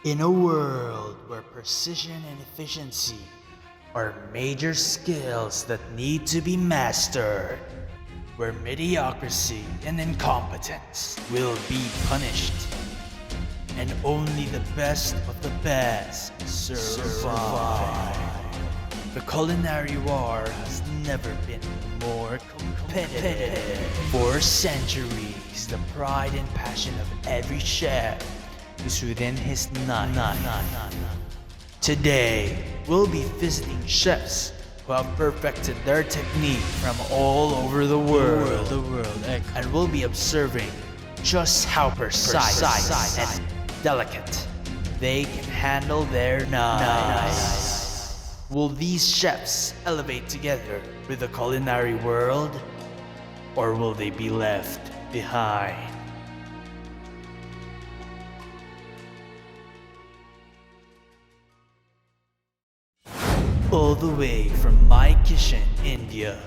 In a world where precision and efficiency are major skills that need to be mastered, where mediocrity and incompetence will be punished, and only the best of the best survive. The culinary war has never been more competitive. For centuries, the pride and passion of every chef is within his knife. Today, we'll be visiting chefs who have perfected their technique from all over the world, and we'll be observing just how precise and delicate they can handle their knives. Will these chefs elevate together with the culinary world, or will they be left behind? All the way from my kitchen, India,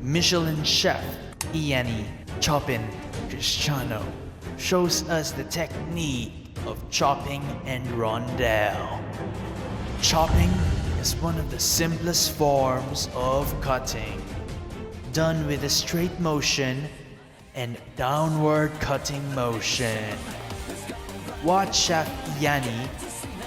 Michelin chef Iani Chopin Cristiano shows us the technique of chopping and rondelle. Chopping is one of the simplest forms of cutting, done with a straight motion and downward cutting motion. Watch Chef Iani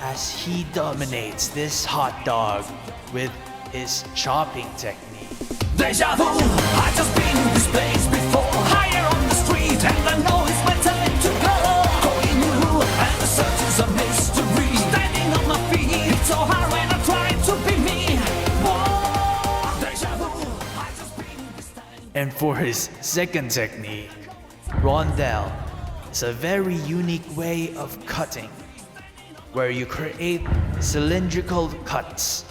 as he dominates this hot dog with his chopping technique. Deja vu, I just been in this place before. Higher on the street, and I know it's my time to go. Going new, and the search is a mystery. Standing on my feet, it's so hard when I try to be me. Whoa, deja vu, I just been in this time. And for his second technique, rondelle is a very unique way of cutting, where you create cylindrical cuts.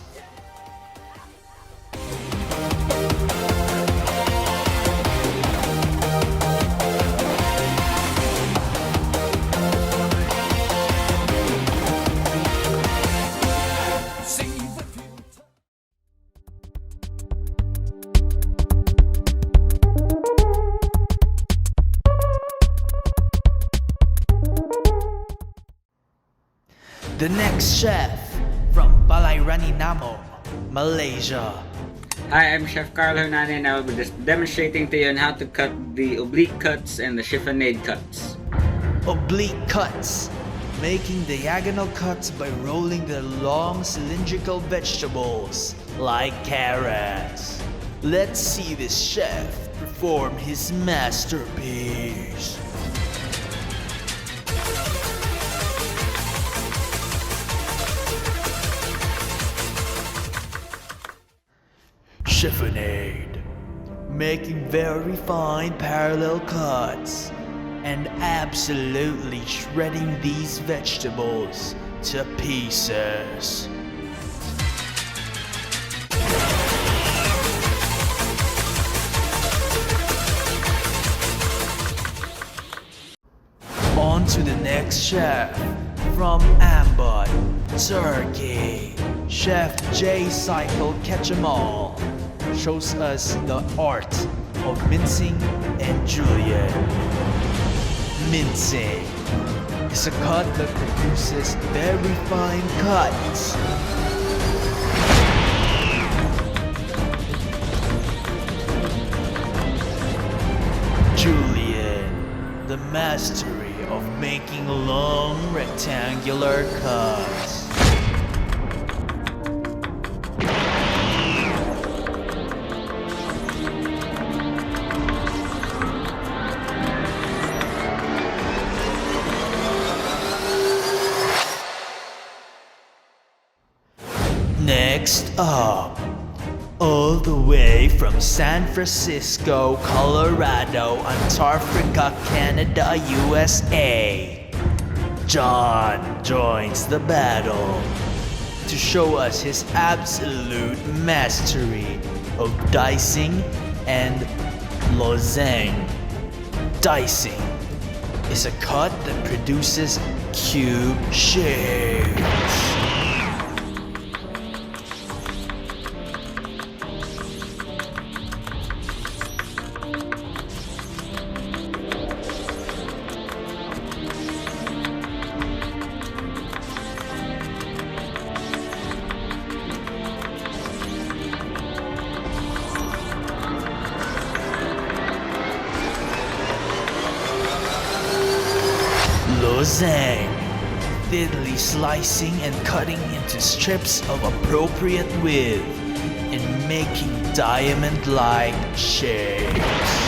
The next chef from Palairani Namo, Malaysia. Hi, I'm Chef Carl Hernani and I will be demonstrating to you on how to cut the oblique cuts and the chiffonade cuts. Oblique cuts, making diagonal cuts by rolling the long cylindrical vegetables like carrots. Let's see this chef perform his masterpiece. Chiffonade, making very fine parallel cuts and absolutely shredding these vegetables to pieces. On to the next chef from Ambon, Turkey. Chef J. Cycle Ketchamal shows us the art of mincing and julienne. Mincing is a cut that produces very fine cuts. Julienne, the mastery of making long rectangular cuts. Next up, all the way from San Francisco, Colorado, Antarctica, Canada, USA, John joins the battle to show us his absolute mastery of dicing and lozenge. Dicing is a cut that produces cube shapes. lozang, thinly slicing and cutting into strips of appropriate width and making diamond-like shapes.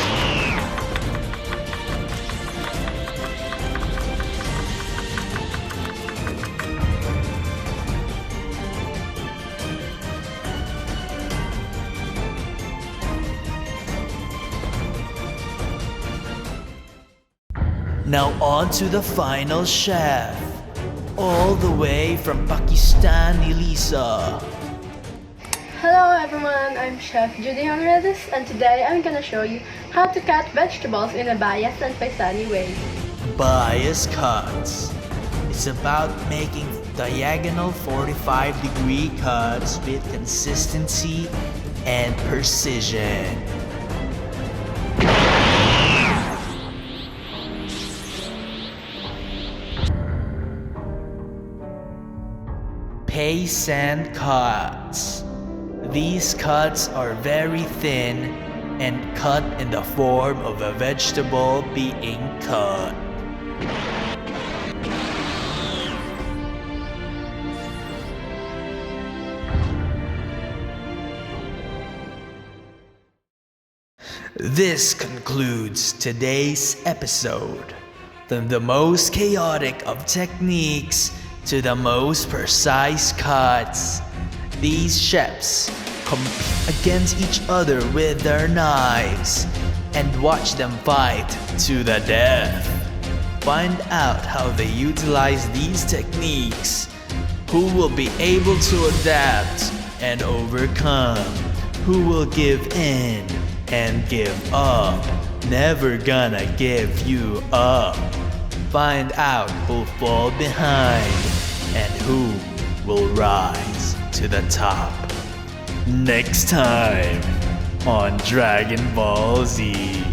Now on to the final chef, all the way from Pakistan, Elisa. Hello everyone, I'm Chef Judy Honredis, and today I'm gonna show you how to cut vegetables in a bias and paisani way. Bias cuts. It's about making diagonal 45-degree cuts with consistency and precision. Paysan cuts. These cuts are very thin and cut in the form of a vegetable being cut. This concludes today's episode. From the most chaotic of techniques to the most precise cuts, these chefs compete against each other with their knives and watch them fight to the death. Find out how they utilize these techniques, who will be able to adapt and overcome, who will give in and give up, never gonna give you up. Find out who'll fall behind and who will rise to the top. Next time on Dragon Ball Z.